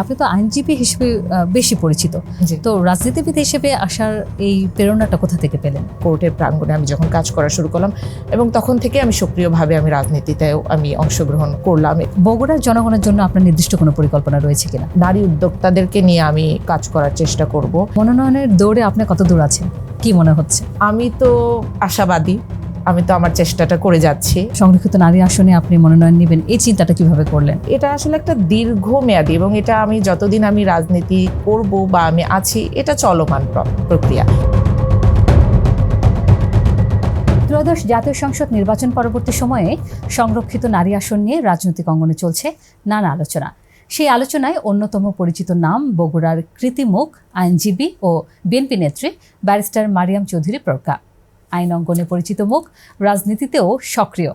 আপনি তো আইনজীবী হিসেবে বেশি পরিচিত, তো রাজনীতিবিদ হিসেবে আসার এই প্রেরণাটা কোথা থেকে পেলেন? কোর্টের প্রাঙ্গণে আমি যখন কাজ করা শুরু করলাম এবং তখন থেকে আমি সক্রিয়ভাবে আমি রাজনীতিতেও আমি অংশগ্রহণ করলাম। বগুড়ার জনগণের জন্য আপনার নির্দিষ্ট কোনো পরিকল্পনা রয়েছে কিনা? নারী উদ্যোক্তাদেরকে নিয়ে আমি কাজ করার চেষ্টা করব। মনোনয়নের দৌড়ে আপনি কত দূর আছেন, কি মনে হচ্ছে? আমি তো আশাবাদী, আমি তো আমার চেষ্টাটা করে যাচ্ছি। সংরক্ষিত নারী আসনে আপনি মনোনয়ন নেবেন, এই চিন্তাটা কিভাবে করলেন? এটা আসলে একটা দীর্ঘমেয়াদী এবং এটা আমি যতদিন আমি রাজনীতি করব বা আমি আছি, এটা চলমান প্রক্রিয়া। ত্রয়োদশ জাতীয় সংসদ নির্বাচন পরবর্তী সময়ে সংরক্ষিত নারী আসন নিয়ে রাজনৈতিক অঙ্গনে চলছে নানা আলোচনা। সেই আলোচনায় অন্যতম পরিচিত নাম বগুড়ার কৃতিমুখ আইনজীবী ও বিএনপি নেত্রী ব্যারিস্টার মারিয়াম চৌধুরী প্রজ্ঞা। আইন অঙ্গনে পরিচিত মুখ, রাজনীতিতেও সক্রিয়।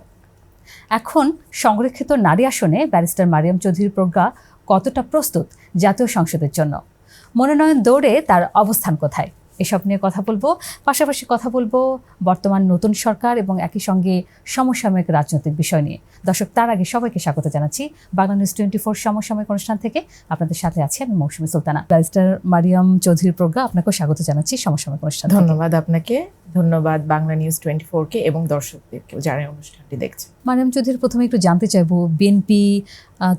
এখন সংরক্ষিত নারী আসনে ব্যারিস্টার মারিয়াম চৌধুরী প্রজ্ঞা কতটা প্রস্তুত জাতীয় সংসদের জন্য? মনোনয়ন দৌড়ে তার অবস্থান কোথায়? এসব নিয়ে কথা বলবো, পাশাপাশি কথা বলবো বর্তমান নতুন সরকার এবং একই সঙ্গে সমসাময়িক রাজনৈতিক বিষয় নিয়ে। দর্শক, তার আগে সবাইকে স্বাগত জানাচ্ছি বাংলা নিউজ 24 সমসাময়িক অনুষ্ঠান থেকে। আপনাদের সাথে আছি আমি মৌসুমী সুলতানা। ব্যারিস্টার মারিয়াম চৌধুরী প্রজ্ঞা, আপনাকেও স্বাগত জানাচ্ছি সমসাময়িক অনুষ্ঠান। ধন্যবাদ আপনাকে, ধন্যবাদ বাংলা নিউজ 24-কে এবং দর্শকদেরকেও যারা অনুষ্ঠানটি দেখছে। মারিয়াম চৌধুরী, প্রথমে একটু জানতে চাইবো, বিএনপি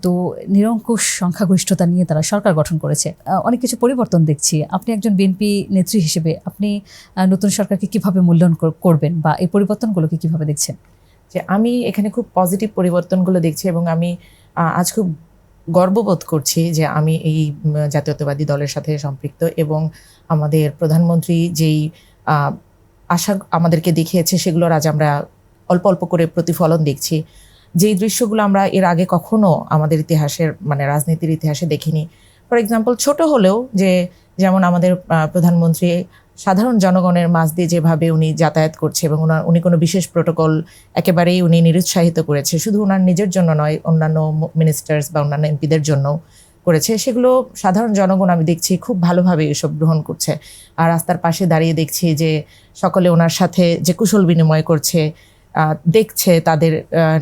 তো নিরঙ্কুশ সংখ্যাগরিষ্ঠতা নিয়ে তারা সরকার গঠন করেছে, অনেক কিছু পরিবর্তন দেখছি। আপনি একজন বিএনপি নেত্রী হিসেবে আপনি নতুন সরকারকে কিভাবে মূল্যায়ন করবেন বা এই পরিবর্তনগুলোকে কিভাবে দেখছেন? যে আমি এখানে খুব পজিটিভ পরিবর্তনগুলো দেখছি এবং আমি আজ খুব গর্ববোধ করছি যে আমি এই জাতীয়তাবাদী দলের সাথে সম্পৃক্ত এবং আমাদের প্রধানমন্ত্রী যেই আশা আমাদেরকে দেখিয়েছে সেগুলোর আজ আমরা অল্প অল্প করে প্রতিফলন দেখছি। যেই দৃশ্যগুলো আমরা এর আগে কখনো আমাদের ইতিহাসের রাজনীতির ইতিহাসে দেখিনি। ফর এক্সাম্পল, ছোট হলেও যেমন আমাদের প্রধানমন্ত্রী সাধারণ জনগণের মাঝ দিয়ে যেভাবে উনি যাতায়াত করছে এবং উনি কোনো বিশেষ প্রোটোকল একেবারেই উনি নিরুৎসাহিত করেছে, শুধু ওনার নিজের জন্য নয়, অন্যান্য মিনিস্টার্স বা অন্যান্য এমপিদের জন্য করেছে, সেগুলো সাধারণ জনগণ আমি দেখছি খুব ভালোভাবে এসব গ্রহণ করছে। আর রাস্তার পাশে দাঁড়িয়ে দেখছি যে সকলে ওনার সাথে যে কুশল বিনিময় করছে, দেখছে তাদের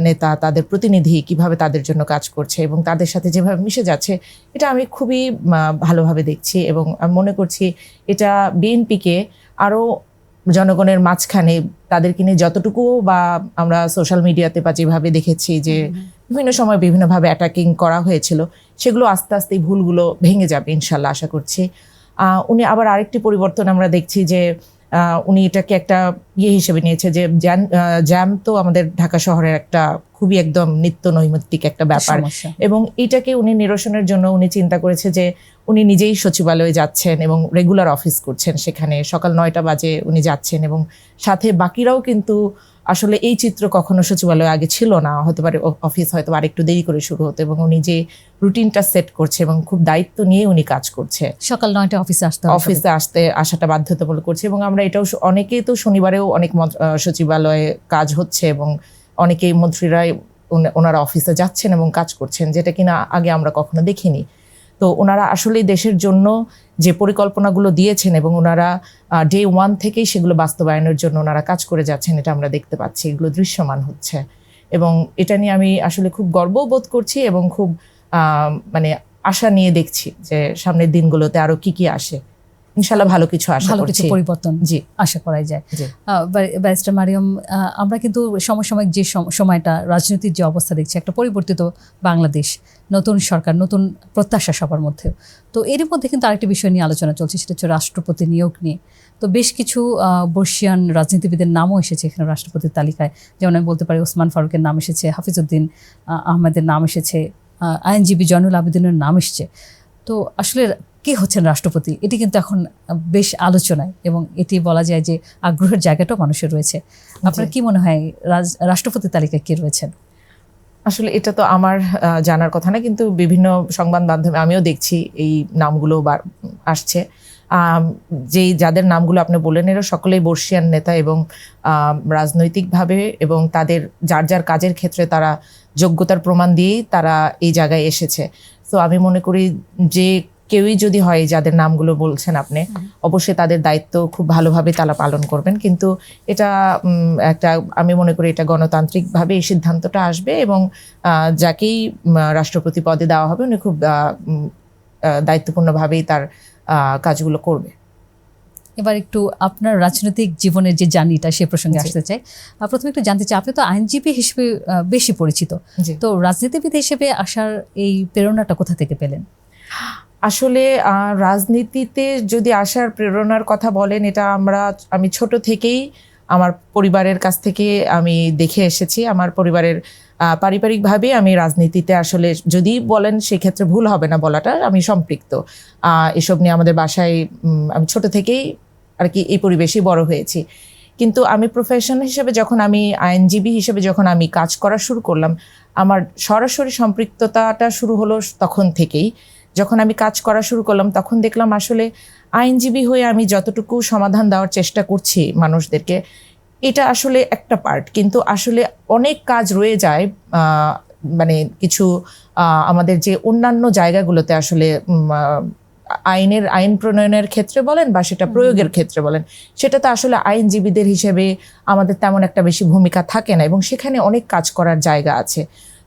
নেতা, তাদের প্রতিনিধি কিভাবে তাদের জন্য কাজ করছে এবং তাদের সাথে যেভাবে মিশে যাচ্ছে, এটা আমি খুবই ভালোভাবে দেখছি এবং আমি মনে করছি এটা বিএনপিকে আরও জনগণের মাঝখানে তাদেরকে নিয়ে যতটুকু বা আমরা সোশ্যাল মিডিয়াতে বা যেভাবে দেখেছি যে বিভিন্ন সময় বিভিন্নভাবে অ্যাটাকিং করা হয়েছিল, সেগুলো আস্তে আস্তে ভুলগুলো ভেঙে যাবে ইনশাল্লাহ আশা করছি। উনি আবার আরেকটি পরিবর্তন আমরা দেখছি যে উনি এটাকে একটা হিসেবে নিয়েছে যে জ্যাম তো আমাদের ঢাকা শহরের একটা খুবই একদম নিত্য নৈমিত্তিক একটা ব্যাপার এবং এটাকে উনি নিরসনের জন্য উনি চিন্তা করেছে যে উনি নিজেই সচিবালয়ে যাচ্ছেন এবং রেগুলার অফিস করছেন, সেখানে সকাল 9টা বাজে উনি যাচ্ছেন এবং সাথে বাকিরাও কিন্তু আসলে এই চিত্র কখনো সচিবালয়ে আগে ছিল না, হতে পারে অফিস হয়তো আরেকটু দেরি করে শুরু হতো এবং উনি যে রুটিনটা সেট করছে এবং খুব দায়িত্ব নিয়ে উনি কাজ করছে, সকাল 9টা অফিসে আসাটা বাধ্যতামূলক করছে এবং আমরা এটাও অনেকেই তো শনিবারেও অনেক সচিবালয়ে কাজ হচ্ছে এবং অনেকেই মন্ত্রীরাই ওনারা অফিসে যাচ্ছেন এবং কাজ করছেন, যেটা কিনা আগে আমরা কখনো দেখিনি। তো ওনারা আসলেই দেশের জন্য যে পরিকল্পনাগুলো দিয়েছেন এবং ওনারা ডে 1 থেকেই সেগুলো বাস্তবায়নের জন্য ওনারা কাজ করে যাচ্ছেন, এটা আমরা দেখতে পাচ্ছি, এগুলো দৃশ্যমান হচ্ছে এবং এটা নিয়ে আমি আসলে খুব গর্ববোধ করছি এবং খুব আশা নিয়ে দেখছি যে সামনের দিনগুলোতে আরো কি আসে, ইনশাল্লাহ ভালো কিছু পরিবর্তন আশা করাই যায়। ব্যারিস্টার মারিয়াম, আমরা কিন্তু সমসাময়িক যে সময়টা রাজনীতির যে অবস্থা দেখছি, একটা পরিবর্তিত বাংলাদেশ, নতুন সরকার, নতুন প্রত্যাশা সবার মধ্যে। তো এর মধ্যে কিন্তু আরেকটি বিষয় নিয়ে আলোচনা চলছে, সেটা হচ্ছে রাষ্ট্রপতি নিয়োগ নিয়ে। তো বেশ কিছু বর্ষিয়ান রাজনীতিবিদের নামও এসেছে এখানে রাষ্ট্রপতির তালিকায়, যেমন আমি বলতে পারি ওসমান ফারুকের নাম এসেছে, হাফিজউদ্দিন আহমেদের নাম এসেছে, আইনজীবী জয়নুল আবেদিনের নাম এসেছে। তো আসলে কে হচ্ছেন রাষ্ট্রপতি, এটি কিন্তু এখন বেশ আলোচনায় এবং এটি বলা যায় যে আগ্রহের জায়গাটাও মানুষের রয়েছে। আপনার কি মনে হয় রাষ্ট্রপতির তালিকায় কে রয়েছেন? আসলে এটা তো আমার জানার কথা না, কিন্তু বিভিন্ন সংবাদ মাধ্যমে আমিও দেখছি এই নামগুলো আসছে। যাদের নামগুলো আপনি বললেন, এরা সকলেই বর্ষিয়ান নেতা এবং রাজনৈতিকভাবে এবং তাদের যার যার কাজের ক্ষেত্রে তারা যোগ্যতার প্রমাণ দিয়েই তারা এই জায়গায় এসেছে। তো আমি মনে করি যে কেউই যদি হয় যাদের নামগুলো বলছেন আপনি, অবশ্যই তাদের দায়িত্ব খুব ভালোভাবে তারা পালন করবেন, কিন্তু এটা আমি মনে করি এটা গণতান্ত্রিকভাবে এই সিদ্ধান্তটা আসবে এবং যাকেই রাষ্ট্রপতি পদে দেওয়া হবে উনি খুব দায়িত্বপূর্ণভাবেই তার কাজগুলো করবে। এবার একটু আপনার রাজনৈতিক জীবনের যে জার্নিটা সে প্রসঙ্গে জি। আসতে চাই। প্রথমে একটু জানতে চাই, আপনি তো আইনজীবী হিসেবে বেশি পরিচিত, জি। তো রাজনীতিবিদ হিসেবে আসার এই প্রেরণাটা কোথা থেকে পেলেন? আসলে রাজনীতিতে যদি আসার প্রেরণার কথা বলেন, এটা আমি ছোট থেকেই আমার পরিবারের কাছ থেকে আমি দেখে এসেছি। আমার পরিবারের পারিবারিকভাবে আমি রাজনীতিতে আসলে যদি বলেন সেক্ষেত্রে ভুল হবে না বলাটা, আমি সম্পৃক্ত। এসব নিয়ে আমাদের বাসায় আমি ছোট থেকেই আর কি এই পরিবেশেই বড় হয়েছি। কিন্তু আমি প্রফেশন হিসেবে যখন আমি আইনজীবী হিসেবে যখন আমি কাজ করা শুরু করলাম, আমার সরাসরি সম্পৃক্ততাটা শুরু হলো তখন থেকেই। যখন আমি কাজ করা শুরু করলাম তখন দেখলাম আসলে আইনজীবী হয়ে আমি যতটুকু সমাধান দেওয়ার চেষ্টা করছি মানুষদেরকে, এটা আসলে একটা পার্ট, কিন্তু আসলে অনেক কাজ রয়ে যায়। মানে কিছু আমাদের যে অন্যান্য জায়গাগুলোতে আসলে আইন প্রণয়নের ক্ষেত্রে বলেন বা সেটা প্রয়োগের ক্ষেত্রে বলেন, সেটাতে আসলে আইনজীবীদের হিসেবে আমাদের তেমন একটা বেশি ভূমিকা থাকে না, এবং সেখানে অনেক কাজ করার জায়গা আছে।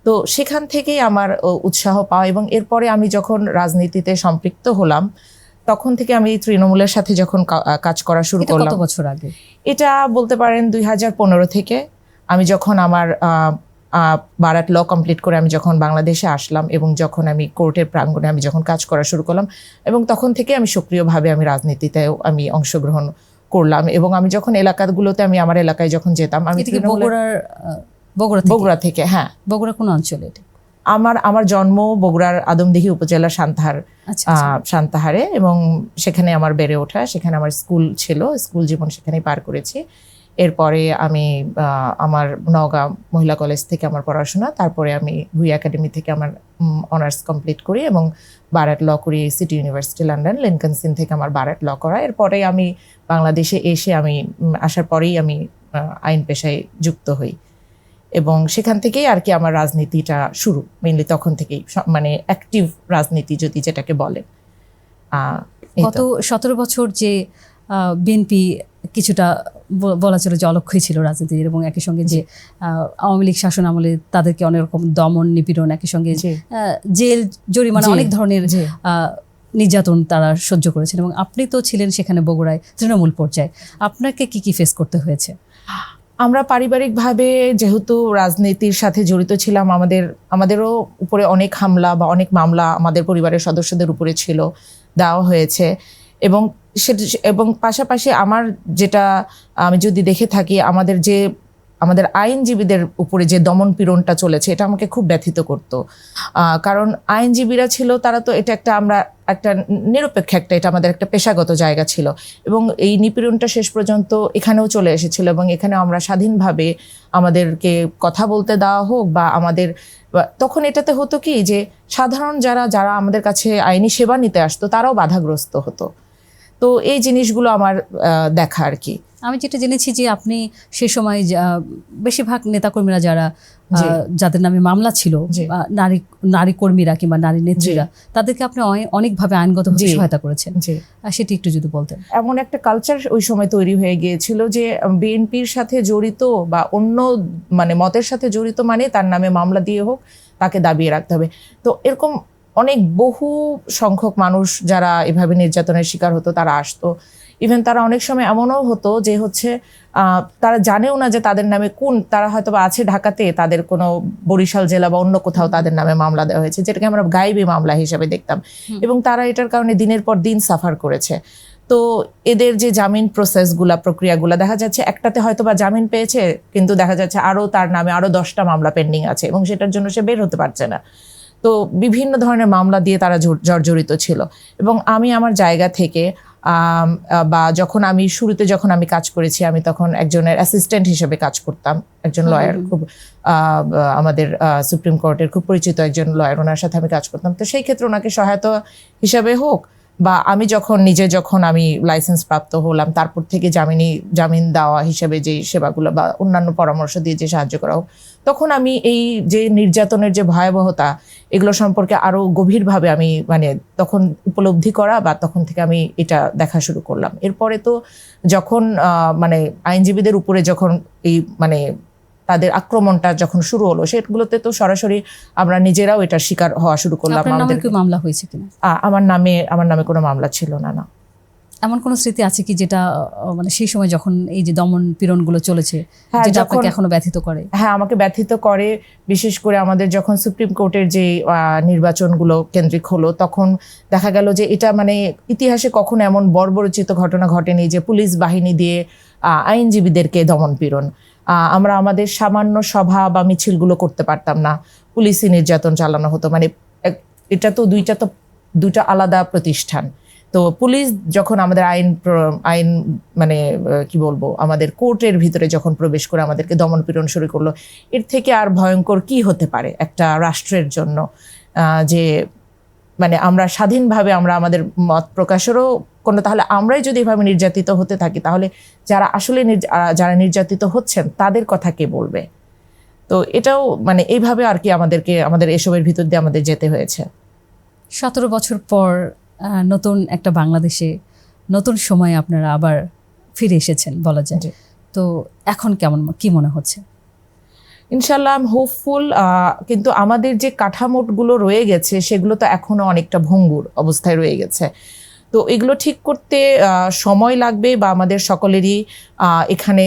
তো সেখান থেকেই আমার উৎসাহ পাওয়া, এবং এরপরে আমি যখন রাজনীতিতে সম্পৃক্ত হলাম তখন থেকে আমি তৃণমূলের সাথে যখন কাজ করা শুরু এটা করলাম। কত বছর আগে? এটা বলতে পারেন 2015 থেকে। আমি যখন আমার বারাত ল কমপ্লিট করে আমি যখন বাংলাদেশে আসলাম, এবং যখন আমি কোর্টের প্রাঙ্গণে আমি যখন কাজ করা শুরু করলাম, এবং তখন থেকে আমি সক্রিয়ভাবে আমি রাজনীতিতেও আমি অংশগ্রহণ করলাম। এবং আমি যখন এলাকাগুলোতে আমি আমার এলাকায় যখন যেতাম, আমি বগুড়া থেকে। হ্যাঁ। বগুড়া কোন অঞ্চলে এটা? আমার জন্ম বগুড়ার আদমদীঘি উপজেলার সান্তাহারে, এবং সেখানে আমার বেড়ে ওঠা, সেখানে আমার স্কুল ছিল, স্কুল জীবন সেখানেই পার করেছি। এরপরে আমি আমার নওগাঁ মহিলা কলেজ থেকে আমার পড়াশোনা, তারপরে আমি ভুই একাডেমি থেকে আমার অনার্স কমপ্লিট করি এবং বারাত ল করি সিটি ইউনিভার্সিটি লন্ডন, লিনকনসিন থেকে আমার বারাত ল করা। এরপরে আমি বাংলাদেশে এসে আমি আসার পরেই আমি আইন পেশায় যুক্ত হই, এবং সেখান থেকেই আর কি আমার রাজনীতিটা শুরু, মেইনলি তখন থেকেই, মানে অ্যাক্টিভ রাজনীতি যদি যেটাকে বলে। গত 17 বছর যে বিএনপি কিছুটা বলা চলে যে অলক্ষ্যই ছিল রাজনীতির, এবং একই সঙ্গে যে আওয়ামী লীগ শাসন আমলে তাদেরকে অনেক রকম দমন নিপীড়ন, একই সঙ্গে জেল জরিমানা, অনেক ধরনের নির্যাতন তারা সহ্য করেছেন, এবং আপনি তো ছিলেন সেখানে বগুড়ায় তৃণমূল পর্যায়ে। আপনাকে কি কি ফেস করতে হয়েছে? আমরা পারিবারিকভাবে যেহেতু রাজনীতির সাথে জড়িত ছিলাম, আমাদেরও উপরে অনেক হামলা বা অনেক মামলা আমাদের পরিবারের সদস্যদের উপরে ছিল, দেওয়া হয়েছে। এবং পাশাপাশি আমার যেটা আমি যদি দেখে থাকি, আমাদের আইনজীবীদের উপরে যে দমন পীড়নটা চলেছে, এটা আমাকে খুব ব্যথিত করতো। কারণ আইনজীবীরা ছিল, তারা তো এটা একটা নিরপেক্ষ এটা আমাদের একটা পেশাগত জায়গা ছিল, এবং এই নিপীড়নটা শেষ পর্যন্ত এখানেও চলে এসেছিল, এবং এখানে আমরা স্বাধীনভাবে আমাদেরকে কথা বলতে দেওয়া হোক বা তখন এটাতে হতো কি যে সাধারণ যারা আমাদের কাছে আইনি সেবা নিতে আসতো তারাও বাধাগ্রস্ত হতো। তো এই জিনিসগুলো আমার দেখা আর কি। আমি যেটা জেনেছি যে আপনি সে সময় বেশিরভাগ নেতাকর্মীরা যাদের নামে মামলা ছিল, নারী কর্মীরা কিংবা নারী নেত্রীরা, তাদেরকে আপনি অনেকভাবে আইনগতভাবে সহায়তা করেছেন, সেটি একটু যদি বলতেন। এমন একটা কালচার ওই সময় তৈরি হয়ে গিয়েছিল যে বিএনপির সাথে জড়িত বা অন্য মানে মতের সাথে জড়িত মানে তার নামে মামলা দিয়ে হোক তাকে দাবিয়ে রাখতে হবে। তো এরকম অনেক বহু সংখ্যক মানুষ যারা এভাবে নির্যাতনের শিকার হতো তারা আসতো। ইভেন তারা অনেক সময় এমনও হতো যে তারা জানেও না যে তাদের নামে তারা হয়তো বা আছে ঢাকাতে, তাদের কোনো বরিশাল জেলা বা অন্য কোথাও তাদের নামে মামলা দেওয়া হয়েছে, যেটাকে আমরা গায়েবী মামলা হিসেবে দেখতাম, এবং তারা এটার কারণে দিনের পর দিন সাফার করেছে। তো এদের যে জামিন প্রক্রিয়াগুলা দেখা যাচ্ছে একটাতে হয়তো বা জামিন পেয়েছে, কিন্তু দেখা যাচ্ছে তার নামে আরো 10টা মামলা পেন্ডিং আছে, এবং সেটার জন্য সে বের হতে পারছে না। তো বিভিন্ন ধরনের মামলা দিয়ে তারা জর্জরিত ছিল। এবং আমি আমার জায়গা থেকে বা যখন আমি কাজ করেছি, আমি তখন একজনের অ্যাসিস্ট্যান্ট হিসেবে কাজ করতাম, একজন লয়ার, খুব আমাদের সুপ্রিম কোর্টের খুব পরিচিত একজন লয়ার, ওনার সাথে আমি কাজ করতাম। তো সেই ক্ষেত্রে ওনাকে সহায়তা হিসাবে হোক, বা আমি যখন আমি লাইসেন্স প্রাপ্ত হলাম তারপর থেকে জামিন দেওয়া হিসেবে যে সেবাগুলো বা অন্যান্য পরামর্শ দিয়ে যে সাহায্য করা হোক, তখন আমি এই যে নির্যাতনের যে ভয়াবহতা এগুলো সম্পর্কে আরো গভীরভাবে আমি তখন উপলব্ধি করা, বা তখন থেকে আমি এটা দেখা শুরু করলাম। এরপরে তো যখন আইনজীবীদের উপরে যখন এই তাদের আক্রমণটা যখন শুরু হলো, সেগুলোতে তো সরাসরি আমরা নিজেরাও এটার শিকার হওয়া শুরু করলাম। আপনার নামে কি মামলা হয়েছে কিনা? আমার নামে কোনো মামলা ছিল না। না। এমন কোনো স্মৃতি আছে কি যেটা মানে সেই সময় যখন এই যে দমন পীড়নগুলো চলেছে, যেটা আপনাকে এখনো ব্যথিত করে? হ্যাঁ, আমাকে ব্যথিত করে। বিশেষ করে আমাদের যখন সুপ্রিম কোর্টের যে নির্বাচনগুলো কেন্দ্রিক হলো, তখন দেখা গেল যে এটা মানে ইতিহাসে কখনো এমন বর্বরচিত ঘটনা ঘটেনি যে পুলিশ বাহিনী দিয়ে আইনজীবীদেরকে দমন পীড়ন। আমরা আমাদের সামান্য সভা বা মিছিলগুলো করতে পারতাম না, পুলিশি নির্যাতন চালানো হতো। মানে এটা তো দুইটা আলাদা প্রতিষ্ঠান। তো পুলিশ যখন আমাদের আইন মানে কি বলবো, আমাদের কোর্টের ভিতরে যখন প্রবেশ করে আমাদেরকে দমন পীড়ন শুরু করলো, এর থেকে আর ভয়ঙ্কর কি হতে পারে একটা রাষ্ট্রের জন্য, যে মানে আমরা স্বাধীনভাবে আমরা আমাদের মত প্রকাশেরও কোনো, তাহলে আমরাই যদি এভাবে নির্যাতিত হতে থাকি, তাহলে যারা আসলে যারা নির্যাতিত হচ্ছেন তাদের কথা কে বলবে? তো এটাও মানে এইভাবে আর কি আমাদের এসবের ভিতর দিয়ে আমাদের যেতে হয়েছে। 17 বছর পর নতুন একটা বাংলাদেশে নতুন সময়ে আপনারা আবার ফিরে এসেছেন বলা যায়। তো এখন কি মনে হচ্ছে? ইনশাল্লাহ আই এম হোপফুল, কিন্তু আমাদের যে কাঠামোগুলো রয়ে গেছে সেগুলো তো এখনো অনেকটা ভঙ্গুর অবস্থায় রয়ে গেছে। তো এগুলো ঠিক করতে সময় লাগবে, বা আমাদের সকলেরই এখানে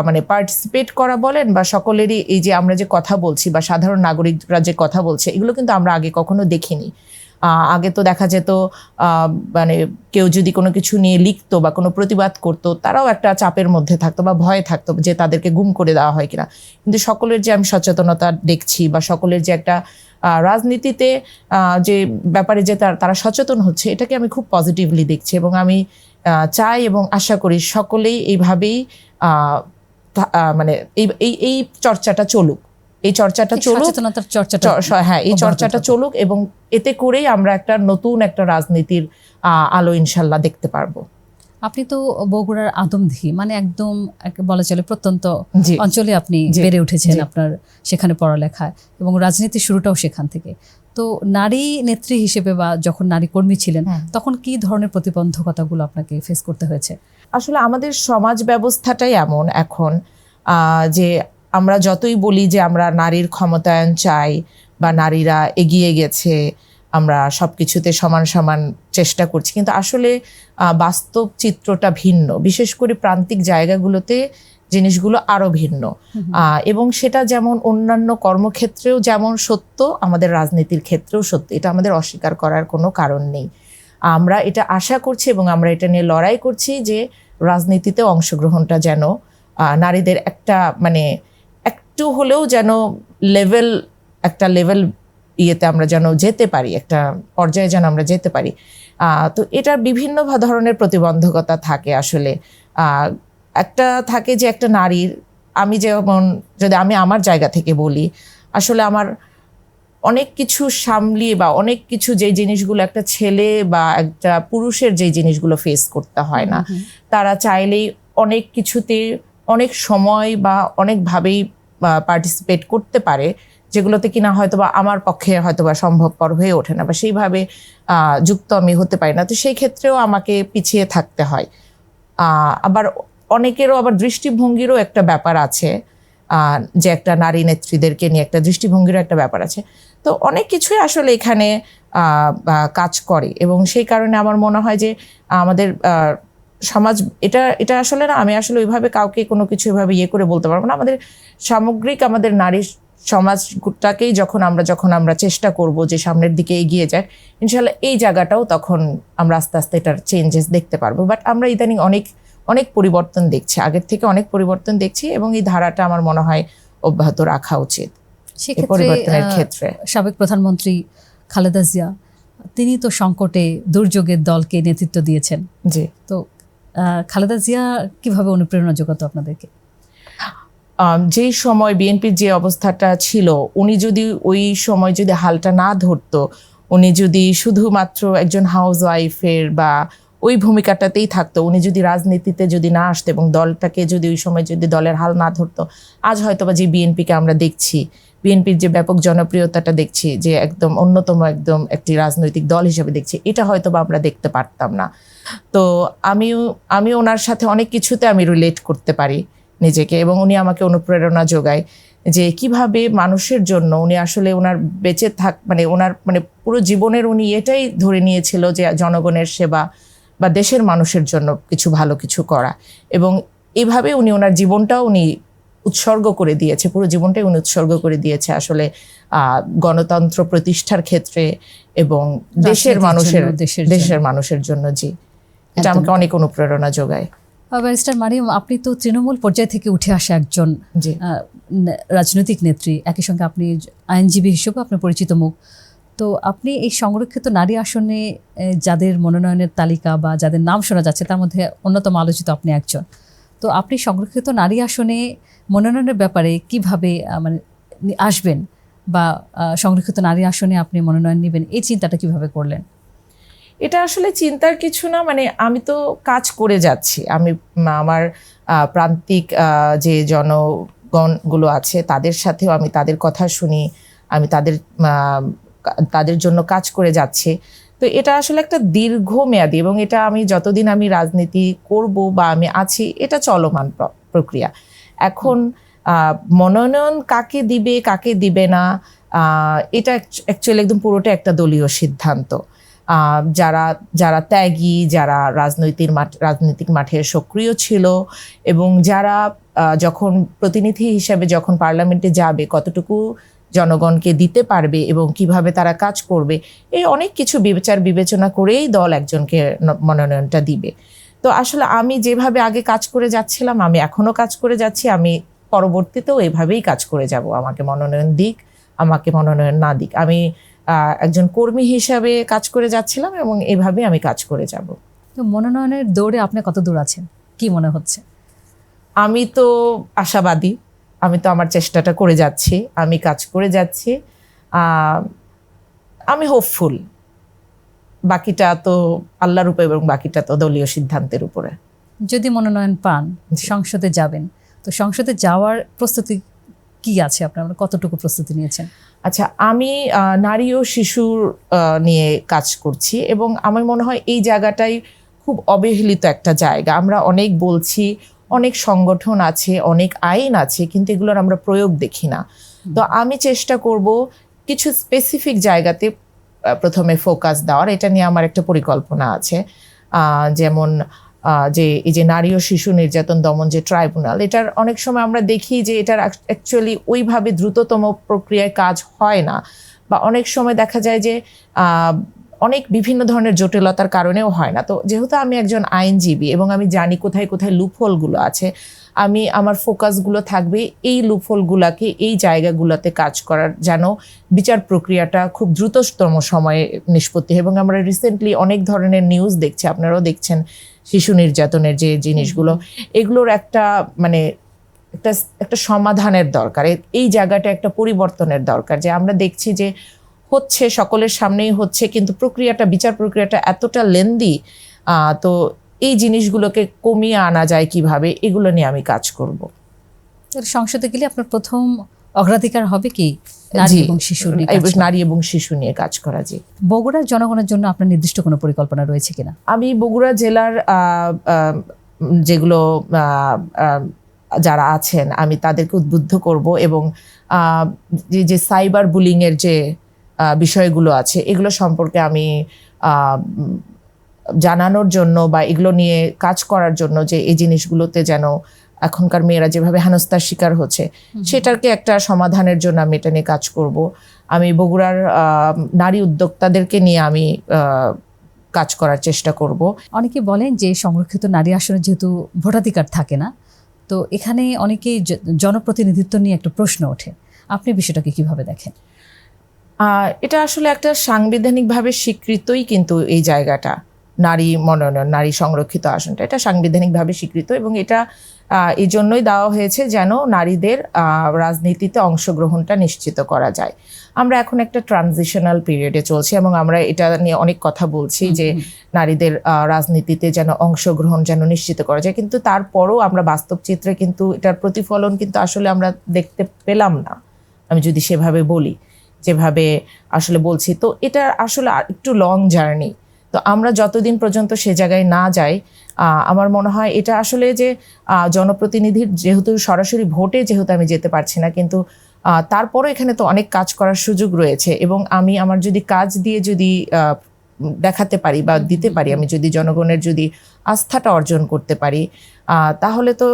মানে পার্টিসিপেট করা বলেন, বা সকলেরই এই যে আমরা যে কথা বলছি বা সাধারণ নাগরিকরা যে কথা বলছে, এগুলো কিন্তু আমরা আগে কখনো দেখিনি। আগে তো দেখা যেত মানে কেউ যদি কোনো কিছু নিয়ে লিখতো বা কোনো প্রতিবাদ করতো, তারাও একটা চাপের মধ্যে থাকতো বা ভয়ে থাকতো যে তাদেরকে গুম করে দেওয়া হয় কিনা। কিন্তু সকলের যে আমি সচেতনতা দেখছি, বা সকলের যে একটা রাজনীতিতে যে ব্যাপারে যে তারা সচেতন হচ্ছে, এটাকে আমি খুব পজিটিভলি দেখছি। এবং আমি চাই এবং আশা করি সকলেই এইভাবেই মানে এই চর্চাটা চলুক, এই চর্চাটা চলুক, এবং এতে করেই আমরা নতুন একটা রাজনীতির আলো ইনশাল্লাহ দেখতে পারবো। আপনি তো বগুড়ার আদমদী, মানে একদম বলা চলে প্রত্যন্ত অঞ্চলে আপনি বেড়ে উঠেছেন, আপনার সেখানে পড়ালেখা এবং রাজনীতির শুরুটাও সেখান থেকে। তো নারী নেত্রী হিসেবে বা যখন নারী কর্মী ছিলেন, তখন কি ধরনের প্রতিবন্ধকতাগুলো আপনাকে ফেস করতে হয়েছে? আসলে আমাদের সমাজ ব্যবস্থাটাই এমন এখন, যে আমরা যতই বলি যে আমরা নারীর ক্ষমতায়ন চাই বা নারীরা এগিয়ে গেছে, আমরা সবকিছুতে সমান সমান চেষ্টা করছি, কিন্তু আসলে বাস্তব চিত্রটা ভিন্ন। বিশেষ করে প্রান্তিক জায়গাগুলোতে জিনিসগুলো আরো ভিন্ন, এবং সেটা যেমন অন্যান্য কর্মক্ষেত্রেও যেমন সত্য, আমাদের রাজনীতির ক্ষেত্রেও সত্য। এটা আমাদের অস্বীকার করার কোনো কারণ নেই। আমরা এটা আশা করছি এবং আমরা এটা নিয়ে লড়াই করছি যে রাজনীতিতে অংশগ্রহণটা যেন নারীদের একটা মানে একটু হলেও যেন একটা লেভেল ইয়েতে আমরা যেন যেতে পারি, একটা পর্যায়ে যেন আমরা যেতে পারি। তো এটার বিভিন্ন ধরনের প্রতিবন্ধকতা থাকে। আসলে একটা থাকে যে একটা নারীর, আমি যেমন যদি আমি আমার জায়গা থেকে বলি, আসলে আমার অনেক কিছু সামলিয়ে বা অনেক কিছু যে জিনিসগুলো একটা ছেলে বা একটা পুরুষের যে জিনিসগুলো ফেস করতে হয় না, তারা চাইলেই অনেক কিছুতে অনেক সময় বা অনেকভাবেই পার্টিসিপেট করতে পারে, যেগুলোতে কিনা হয়তোবা আমার পক্ষে হয়তোবা সম্ভবপর হয়ে ওঠে না বা সেইভাবে যুক্ত আমি হতে পারি না। তো সেই ক্ষেত্রেও আমাকে পিছিয়ে থাকতে হয়। আবার অনেকেরও আবার দৃষ্টিভঙ্গিরও একটা ব্যাপার আছে, যে একটা নারী নেত্রীদেরকে নিয়ে একটা দৃষ্টিভঙ্গিরও একটা ব্যাপার আছে। তো অনেক কিছুই আসলে এখানে কাজ করে, এবং সেই কারণে আমার মনে হয় যে আমাদের সমাজ এটা আসলে না, আমি আসলে ওইভাবে কাউকে কোনো কিছু এভাবে ইয়ে করে বলতে পারবো না। আমাদের সামগ্রিক আমাদের নারী সমাজটাকেই যখন আমরা চেষ্টা করব যে সামনের দিকে এগিয়ে যায়, ইনশাল্লাহ এই জায়গাটাও তখন আমরা আস্তে আস্তে এটার চেঞ্জেস দেখতে পারবো। বাট আমরা ইদানিং অনেক পরিবর্তন দেখছি, আগের থেকে অনেক পরিবর্তন দেখছি, এবং এই ধারাটা আমার মনে হয় অব্যাহত রাখা উচিত। পরিবর্তনের ক্ষেত্রে সাবেক প্রধানমন্ত্রী খালেদা জিয়া, তিনি তো সংকটে দুর্যোগের দলকে নেতৃত্ব দিয়েছেন। জি। তো খালেদা জিয়া কিভাবে অনুপ্রেরণা যোগাতো আপনাদেরকে? যেই সময় বিএনপির যে অবস্থাটা ছিল, উনি যদি ওই সময় যদি হালটা না ধরতো, উনি যদি শুধুমাত্র একজন হাউস ওয়াইফের বা ওই ভূমিকাটাতেই থাকতো, উনি যদি রাজনীতিতে যদি না আসতো এবং দলটাকে যদি ওই সময় যদি দলের হাল না ধরতো, আজ হয়তোবা যে বিএনপিকে আমরা দেখছি, বিএনপির যে ব্যাপক জনপ্রিয়তাটা দেখছি, যে একদম অন্যতম একটি রাজনৈতিক দল হিসেবে দেখছি, এটা হয়তোবা আমরা দেখতে পারতাম না। তো আমি ওনার সাথে অনেক কিছুতে আমি রিলেট করতে পারি, নিজেকে, এবং উনি আমাকে অনুপ্রেরণা যোগায় যে কিভাবে মানুষের জন্য উনি আসলে ওনার বেঁচে মানে ওনার মানে পুরো জীবনের উনি এটাই ধরে নিয়েছিল যে জনগণের সেবা বা দেশের মানুষের জন্য কিছু ভালো কিছু করা, এবং এইভাবে উনি ওনার জীবনটাও উনি উৎসর্গ করে দিয়েছে, পুরো জীবনটাই উনি উৎসর্গ করে দিয়েছে আসলে গণতন্ত্র প্রতিষ্ঠার ক্ষেত্রে এবং দেশের মানুষের জন্য। জি, এটা আমাকে অনেক অনুপ্রেরণা যোগায়। ব্যারিস্টার মারিয়াম, আপনি তো তৃণমূল পর্যায় থেকে উঠে আসা একজন রাজনৈতিক নেত্রী, একই সঙ্গে আপনি আইনজীবী হিসেবে আপনি পরিচিত মুখ। তো আপনি এই সংরক্ষিত নারী আসনে যাদের মনোনয়নের তালিকা বা যাদের নাম শোনা যাচ্ছে তার মধ্যে অন্যতম আলোচিত আপনি একজন। তো আপনি সংরক্ষিত নারী আসনে মনোনয়নের ব্যাপারে কিভাবে মানে আসবেন বা সংরক্ষিত নারী আসনে আপনি মনোনয়ন নেবেন, এই চিন্তাটা কিভাবে করলেন? এটা আসলে চিন্তার কিছু না, মানে আমি তো কাজ করে যাচ্ছি, আমি আমার প্রান্তিক যে জনগণগুলো আছে তাদের সাথেও আমি তাদের কথা শুনি, আমি তাদের জন্য কাজ করে যাচ্ছি। তো এটা আসলে একটা দীর্ঘমেয়াদী, এবং এটা আমি যতদিন আমি রাজনীতি করব বা আমি আছি, এটা চলমান প্রক্রিয়া। এখন মনোনয়ন কাকে দিবে কাকে দিবে না, এটা অ্যাকচুয়ালি একদম পুরোটা একটা দলীয় সিদ্ধান্ত। যারা ত্যাগী, যারা রাজনৈতিক মাঠে সক্রিয় ছিল, এবং যারা যখন প্রতিনিধি হিসেবে যখন পার্লামেন্টে যাবে কতটুকু জনগণকে দিতে পারবে এবং কিভাবে তারা কাজ করবে, এই অনেক কিছু বিবেচনা করেই দল একজনকে মনোনয়নটা দিবে। তো আসলে আমি যেভাবে আগে কাজ করে যাচ্ছিলাম, আমি এখনো কাজ করে যাচ্ছি, আমি পরবর্তীতেও এভাবেই কাজ করে যাব। আমাকে মনোনয়ন দিক, আমাকে মনোনয়ন না দিক, আমি একজন কর্মী হিসাবে কাজ করে যাচ্ছিলাম এবং এভাবে আমি কাজ করে যাব। তো মনোনয়নের দৌড়ে আপনি কত দূর আছেন, কি মনে হচ্ছে? আমি তো আশাবাদী, আমি তো আমার চেষ্টাটা করে যাচ্ছি, আমি কাজ করে যাচ্ছি, আমি হোপফুল। বাকিটা তো আল্লাহর উপরে এবং বাকিটা তো দলীয় সিদ্ধান্তের উপরে। যদি মনোনয়ন পান, সংসদে যাবেন, তো সংসদে যাওয়ার প্রস্তুতি কি আছে আপনার, কতটুকু প্রস্তুতি নিয়েছেন? আচ্ছা, আমি নারী ও শিশুর নিয়ে কাজ করছি, এবং আমার মনে হয় এই জায়গাটাই খুব অবহেলিত একটা জায়গা। আমরা অনেক বলছি, অনেক সংগঠন আছে, অনেক আইন আছে, কিন্তু এগুলোর আমরা প্রয়োগ দেখি না। তো আমি চেষ্টা করব কিছু স্পেসিফিক জায়গাতে প্রথমে ফোকাস দেওয়ার, এটা নিয়ে আমার একটা পরিকল্পনা আছে। যেমন এই যে নারী ও শিশু নির্যাতন দমন যে ট্রাইব্যুনাল, এটার অনেক সময় আমরা দেখি যে এটার অ্যাকচুয়ালি ওইভাবে দ্রুততম প্রক্রিয়ায় কাজ হয় না, বা অনেক সময় দেখা যায় যে অনেক বিভিন্ন ধরনের জটিলতার কারণেও হয় না। তো যেহেতু আমি একজন আইনজীবী এবং আমি জানি কোথায় কোথায় লুপহোলগুলো আছে, আমি আমার ফোকাসগুলো থাকবে এই লুপহোলগুলোকে, এই জায়গাগুলোতে কাজ করার, যেন বিচার প্রক্রিয়াটা খুব দ্রুততম সময়ে নিষ্পত্তি। এবং আমরা রিসেন্টলি অনেক ধরনের নিউজ দেখছি, আপনারাও দেখছেন, শিশু নির্যাতনের যে জিনিসগুলো, এগুলোর একটা মানে একটা সমাধানের দরকার, এই জায়গাটা একটা পরিবর্তনের দরকার। যে আমরা দেখছি যে হচ্ছে, সকলের সামনেই হচ্ছে, কিন্তু বিচার প্রক্রিয়াটা এতটা লেন্দি। তো এই জিনিসগুলোকে কমিয়ে আনা যায় কিভাবে, এগুলো নিয়ে আমি কাজ করব। সংসদে গেলে আপনার প্রথম অগ্রাধিকার হবে কি নারী এবং শিশু নিয়ে কাজ করা। জি। বগুড়ার জনগণের জন্য আপনার নির্দিষ্ট কোনো পরিকল্পনা রয়েছে কিনা? আমি বগুড়া জেলার যেগুলো যারা আছেন, আমি তাদেরকে উদ্বুদ্ধ করব, এবং যে সাইবার বুলিং এর যে বিষয়গুলো আছে, এগুলো সম্পর্কে আমি জানানোর জন্য বা এগুলো নিয়ে কাজ করার জন্য, যে এই জিনিসগুলোতে যেন এখনকার মেয়েরা যেভাবে হেনস্থার শিকার হচ্ছে, সেটাকে একটা সমাধানের জন্য আমি এটা নিয়ে কাজ করব। আমি বগুড়ার নারী উদ্যোক্তাদেরকে নিয়ে আমি কাজ করার চেষ্টা করব। অনেকে বলেন যে সংরক্ষিত নারী আসনে যেহেতু ভোটাধিকার থাকে না, তো এখানে অনেকেই জনপ্রতিনিধিত্ব নিয়ে একটা প্রশ্ন ওঠে, আপনি বিষয়টাকে কিভাবে দেখেন? এটা আসলে একটা সাংবিধানিকভাবে স্বীকৃতই, কিন্তু এই জায়গাটা নারী মনোনয়ন, নারী সংরক্ষিত আসনটা, এটা সাংবিধানিকভাবে স্বীকৃত, এবং এটা এই জন্যই দেওয়া হয়েছে যেন নারীদের রাজনীতিতে অংশগ্রহণটা নিশ্চিত করা যায়। আমরা এখন একটা ট্রানজিশনাল পিরিয়ডে চলছি, এবং আমরা এটা নিয়ে অনেক কথা বলছি যে নারীদের রাজনীতিতে যেন অংশগ্রহণ যেন নিশ্চিত করা যায়, কিন্তু তারপরও আমরা বাস্তব চিত্রে কিন্তু এটার প্রতিফলন কিন্তু আসলে আমরা দেখতে পেলাম না, আমি যদি সেভাবে বলি, যেভাবে আসলে বলছি। তো এটা আসলে একটু লং জার্নি। তো আমরা যতদিন পর্যন্ত সে জায়গায় না যাই, আমার মনে হয় এটা আসলে যে জনপ্রতিনিধির যেহেতু সরাসরি ভোটে যেহেতু আমি যেতে পারছি না, কিন্তু তারপরও এখানে তো অনেক কাজ করার সুযোগ রয়েছে, এবং আমি আমার যদি কাজ দিয়ে যদি দেখাতে পারি বা দিতে পারি, আমি যদি জনগণের যদি আস্থাটা অর্জন করতে পারি, তাহলে তো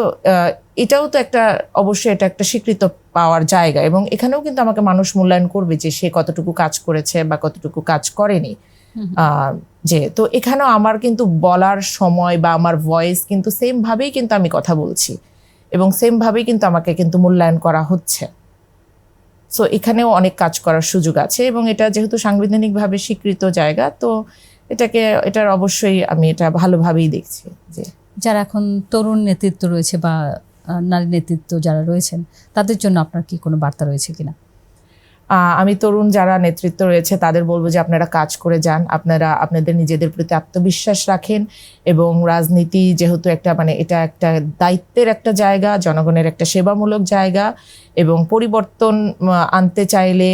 এটাও তো একটা অবশ্যই এটা একটা স্বীকৃত পাওয়ার জায়গা, এবং এখানেও কিন্তু আমাকে মানুষ মূল্যায়ন করবে যে সে কতটুকু কাজ করেছে বা কতটুকু কাজ করেনি। যে তো এখানেও আমার কিন্তু বলার সময় বা আমার ভয়েস কিন্তু সেম ভাবেই কিন্তু আমি কথা বলছি, এবং সেম ভাবেই কিন্তু আমাকে কিন্তু মূল্যায়ন করা হচ্ছে। সো এখানেও অনেক কাজ করার সুযোগ আছে, এবং এটা যেহেতু সাংবিধানিকভাবে স্বীকৃত জায়গা, তো এটার অবশ্যই আমি এটা ভালোভাবেই দেখছি। যে যারা এখন তরুণ নেতৃত্ব রয়েছে বা নারী নেতৃত্ব যারা রয়েছেন, তাদের জন্য আপনার কি কোনো বার্তা রয়েছে কিনা? আমি তরুণ যারা নেতৃত্ব রয়েছে তাদের বলবো যে আপনারা কাজ করে যান, আপনারা আপনাদের নিজেদের প্রতি আত্মবিশ্বাস রাখেন, এবং রাজনীতি যেহেতু একটা এটা একটা দায়িত্বের একটা জায়গা, জনগণের একটা সেবামূলক জায়গা, এবং পরিবর্তন আনতে চাইলে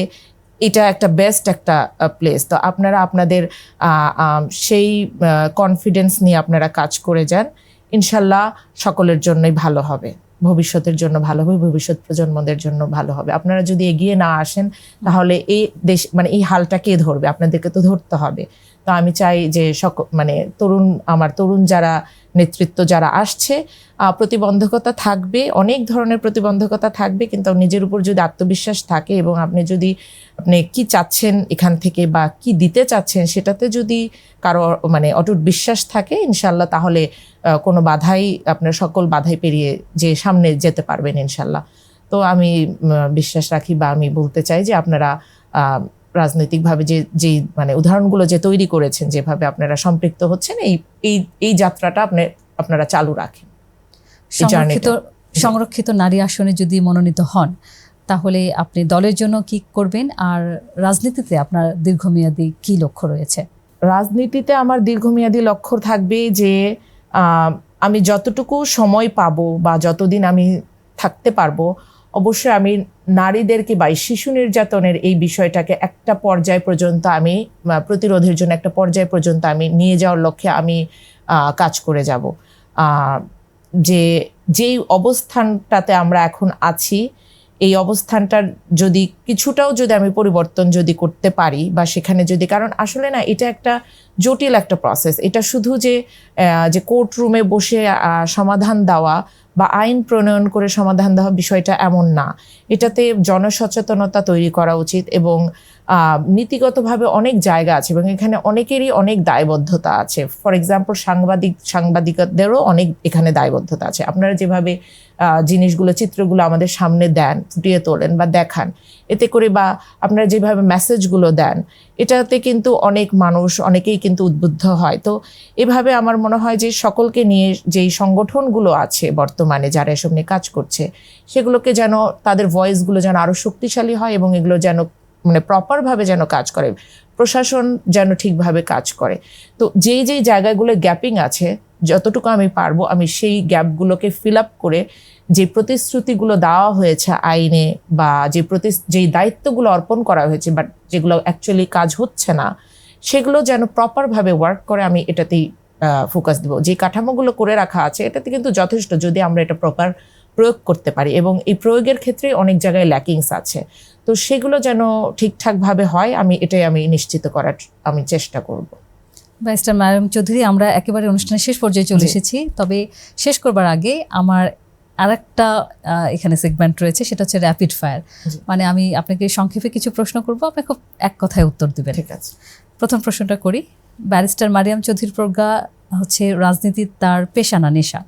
এটা একটা বেস্ট একটা প্লেস। তো আপনারা আপনাদের সেই কনফিডেন্স নিয়ে আপনারা কাজ করে যান, ইনশাল্লাহ সকলের জন্যই ভালো হবে, ভবিষ্যতের জন্য ভালো হবে, ভবিষ্যৎ প্রজন্মদের জন্য ভালো হবে। আপনারা যদি এগিয়ে না আসেন তাহলে এই দেশ এই হালটা কে ধরবে? আপনাদেরকে তো ধরতে হবে। তো আমি চাই যে আমার তরুণ যারা নেতৃত্ব যারা আসছে, প্রতিবন্ধকতা থাকবে, অনেক ধরনের প্রতিবন্ধকতা থাকবে, কিন্তু নিজের উপর যদি আত্মবিশ্বাস থাকে এবং আপনি কি চাচ্ছেন এখান থেকে বা কি দিতে চাচ্ছেন সেটাতে যদি কারো অটুট বিশ্বাস থাকে, ইনশাল্লাহ তাহলে কোনো বাধাই আপনার সকল বাধাই পেরিয়ে যে সামনে যেতে পারবেন ইনশাল্লাহ। তো আমি বিশ্বাস রাখি বা আমি বলতে চাই যে আপনারা রাজনৈতিকভাবে যে উদাহরণগুলো যে তৈরি করেছেন, যেভাবে আপনারা সম্পৃক্ত হচ্ছেন, এই যাত্রাটা আপনারা চালু রাখেন। সংরক্ষিত নারী আসনে যদি মনোনীত হন, তাহলে আপনি দলের জন্য কি করবেন, আর রাজনীতিতে আপনার দীর্ঘমেয়াদী কি লক্ষ্য রয়েছে? রাজনীতিতে আমার দীর্ঘমেয়াদী লক্ষ্য থাকবে যে আমি যতটুকু সময় পাবো বা যতদিন আমি থাকতে পারবো, অবশ্যই আমি নারীদেরকে বা শিশু নির্যাতনের এই বিষয়টাকে একটা পর্যায় পর্যন্ত আমি প্রতিরোধের জন্য একটা পর্যায় পর্যন্ত আমি নিয়ে যাওয়ার লক্ষ্যে আমি কাজ করে যাব। যেই অবস্থানটাতে আমরা এখন আছি, এই অবস্থানটার যদি কিছুটাও যদি আমি পরিবর্তন যদি করতে পারি বা সেখানে যদি, কারণ আসলে না এটা একটা জটিল একটা প্রসেস, এটা শুধু যে কোর্ট রুমে বসে সমাধান দেওয়া বা আইন প্রণয়ন করে সমাধান দেওয়া বিষয়টা এমন না। এটাতে জনসচেতনতা তৈরি করা উচিত, এবং নীতিগতভাবে অনেক জায়গা আছে, এবং এখানে অনেকেরই অনেক দায়বদ্ধতা আছে। ফর এক্সাম্পল সাংবাদিকদেরও অনেক এখানে দায়বদ্ধতা আছে। আপনারা যেভাবে জিনিসগুলো চিত্রগুলো আমাদের সামনে দেন, ফুটিয়ে তোলেন বা দেখান, এতে করে বা আপনারা যেভাবে মেসেজগুলো দেন, এটাতে কিন্তু অনেক মানুষ অনেকেই কিন্তু উদ্বুদ্ধ হয়। তো এভাবে আমার মনে হয় যে সকলকে নিয়ে যেই সংগঠনগুলো আছে বর্তমানে যারা এসব নিয়ে কাজ করছে, সেগুলোকে যেন তাদের ভয়েসগুলো যেন আরো শক্তিশালী হয়, এবং এগুলো যেন প্রপারভাবে যেন কাজ করে, প্রশাসন যেন ঠিকভাবে কাজ করে। তো যেই জায়গাগুলো গ্যাপিং আছে, যতটুকু আমি পারবো আমি সেই গ্যাপগুলোকে ফিল আপ করে যে প্রতিশ্রুতিগুলো দেওয়া হয়েছে আইনে, বা যেই দায়িত্বগুলো অর্পণ করা হয়েছে বাট যেগুলো অ্যাকচুয়ালি কাজ হচ্ছে না, সেগুলো যেন প্রপারভাবে ওয়ার্ক করে, আমি এটাতেই ফোকাস দেবো। যে কাঠামোগুলো করে রাখা আছে এটাতে কিন্তু যথেষ্ট, যদি আমরা এটা প্রপার প্রয়োগ করতে পারি, এবং এই প্রয়োগের ক্ষেত্রে অনেক জায়গায় ল্যাকিংস আছে, তো সেগুলো যেন ঠিকঠাকভাবে হয়, আমি নিশ্চিত করার আমি চেষ্টা করব। ব্যারিস্টার মারিয়াম চৌধুরী, আমরা একেবারে অনুষ্ঠানের শেষ পর্যায়ে চলে এসেছি, তবে শেষ করবার আগে আমার আরেকটা এখানে সেগমেন্ট রয়েছে, সেটা হচ্ছে র্যাপিড ফায়ার। আমি আপনাকে সংক্ষেপে কিছু প্রশ্ন করব, আপনি খুব এক কথায় উত্তর দিবেন। ঠিক আছে। প্রথম প্রশ্নটা করি। ব্যারিস্টার মারিয়াম চৌধুরীর প্রজ্ঞা হচ্ছে রাজনীতি তার পেশা না নেশা?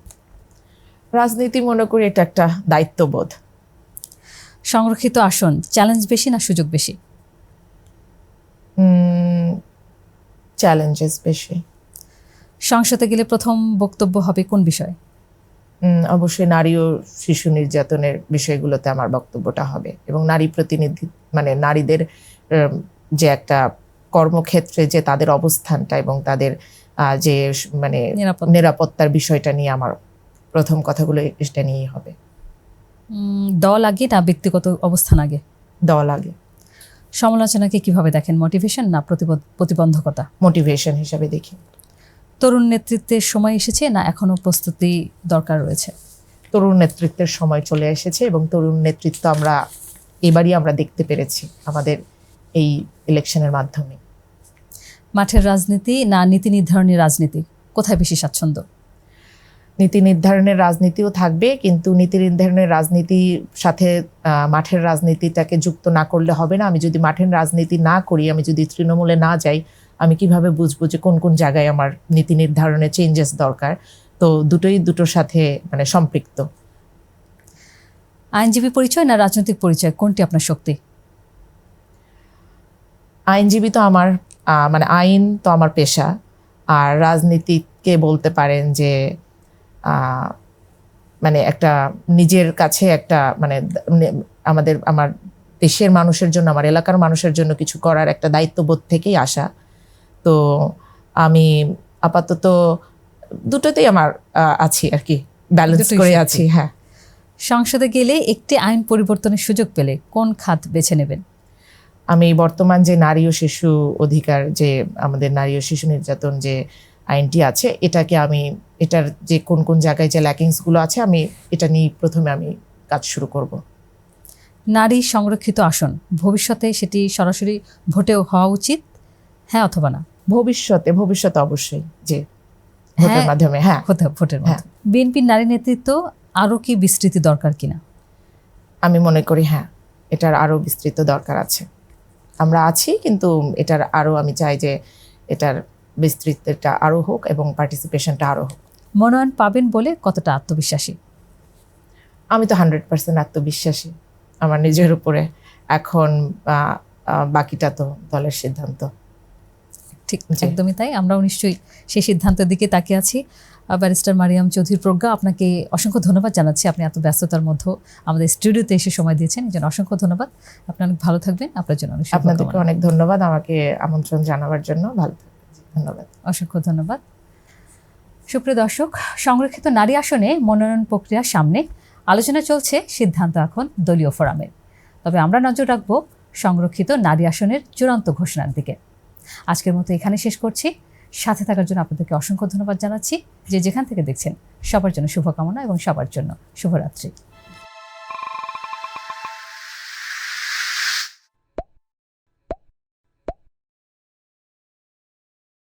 রাজনীতি মনে করি এটা একটা দায়িত্ববোধ। সংরক্ষিত আসন চ্যালেঞ্জ বেশি না সুযোগ বেশি? চ্যালেঞ্জেস বেশি। সংসদে গেলে প্রথম বক্তব্য হবে কোন বিষয়? অবশ্যই নারী ও শিশু নির্যাতনের বিষয়গুলোতে আমার বক্তব্যটা হবে, এবং নারী প্রতিনিধি নারীদের যে একটা কর্মক্ষেত্রে যে তাদের অবস্থানটা এবং তাদের যে নিরাপত্তার বিষয়টা নিয়ে আমার প্রথম কথাগুলো এটা নিয়েই হবে। দল আগে না ব্যক্তিগত অবস্থান আগে? দল আগে। সমালোচনাকে কিভাবে দেখেন, মোটিভেশন না প্রতিবন্ধকতা? মোটিভেশন হিসাবে দেখি। তরুণ নেতৃত্বের সময় এসেছে না এখনো প্রস্তুতি দরকার রয়েছে? তরুণ নেতৃত্বের সময় চলে এসেছে এবং তরুণ নেতৃত্ব এবারই আমরা দেখতে পেরেছি আমাদের এই ইলেকশনের মাধ্যমে। মাঠের রাজনীতি না নীতি নির্ধারণী রাজনীতি, কোথায় বেশি স্বাচ্ছন্দ্য? নীতি নির্ধারণের রাজনীতিও থাকবে, কিন্তু নীতি নির্ধারণের রাজনীতির সাথে মাঠের রাজনীতিটাকে যুক্ত না করলে হবে না। আমি যদি মাঠের রাজনীতি না করি, আমি যদি তৃণমূলে না যাই, আমি কিভাবে বুঝবো যে কোন কোন জায়গায় আমার নীতি নির্ধারণে চেঞ্জেস দরকার? তো দুটোর সাথে মানে সম্পৃক্ত। আইনজীবী পরিচয় না রাজনৈতিক পরিচয়, কোনটি আপনার শক্তি? আইনজীবী তো আমার মানে আইন তো আমার পেশা, আর রাজনীতিকে বলতে পারেন যে মানে একটা নিজের কাছে একটা মানে আমার দেশের মানুষের জন্য, আমার এলাকার মানুষের জন্য কিছু করার একটা দায়িত্ববোধ থেকেই আসা। তো আমি আপাতত দুটোতেই আমার আছি আর কি, ব্যালেন্স দুটোই করে শক্তি। আছি। হ্যাঁ, সংসদে গেলে একটি আইন পরিবর্তনের সুযোগ পেলে কোন খাত বেছে নেবেন? আমি বর্তমান যে নারী ও শিশু অধিকার, যে আমাদের নারী ও শিশু নির্যাতন যে আইনটি আছে, এটার যে কোন কোন জায়গায় যে ল্যাকিংসগুলো আছে, আমি এটা নিয়ে প্রথমে আমি কাজ শুরু করব। নারী সংরক্ষিত আসন, ভবিষ্যতে সেটি সরাসরি ভোটেও হওয়া উচিত, হ্যাঁ অথবা না? ভবিষ্যতে অবশ্যই যে ভোটের হ্যাঁ, মাধ্যমে। হ্যাঁ, ভোটের হ্যাঁ। মাধ্যমে। বিএনপির নারী নেতৃত্ব আরও কি বিস্তৃতি দরকার কিনা? আমি মনে করি হ্যাঁ, এটার আরো বিস্তৃত দরকার আছে। আমরা আছি, কিন্তু এটার আরো আমি চাই যে এটার বিস্তৃতটা আরো হোক এবং পার্টিসিপেশনটা আরো হোক। মনোনয়ন পাবেন বলে কতটা আত্মবিশ্বাসী? আমি তো 100% আত্মবিশ্বাসী আমার নিজের উপরে। এখন বাকিটা তো দলের সিদ্ধান্ত। ঠিক, জি। একদমই তাই। আমরাও নিশ্চয়ই সেই সিদ্ধান্তের দিকে তাকিয়ে আছি। ব্যারিস্টার মারিয়াম চৌধুরী প্রজ্ঞা, আপনাকে অসংখ্য ধন্যবাদ জানাচ্ছি। আপনি এত ব্যস্ততার মধ্যে আমাদের স্টুডিওতে এসে সময় দিয়েছেন, এই জন্য অসংখ্য ধন্যবাদ। আপনি অনেক ভালো থাকবেন, আপনার জন্য অনেক আপনাদেরকে শুভকামনা। অনেক ধন্যবাদ আমাকে আমন্ত্রণ জানাবার জন্য। ভালো থাকবেন। ধন্যবাদ। অসংখ্য ধন্যবাদ। সুপ্রিয় দর্শক, সংরক্ষিত নারী আসনে মনোনয়ন প্রক্রিয়ার সামনে, আলোচনা চলছে, সিদ্ধান্ত এখন দলীয় ফোরামের। তবে আমরা নজর রাখব সংরক্ষিত নারী আসনের চূড়ান্ত ঘোষণার দিকে। আজকের মতো এখানে শেষ করছি। সাথে থাকার জন্য আপনাদেরকে অসংখ্য ধন্যবাদ জানাচ্ছি। যে যেখান থেকে দেখছেন, সবার জন্য শুভকামনা এবং সবার জন্য শুভরাত্রি।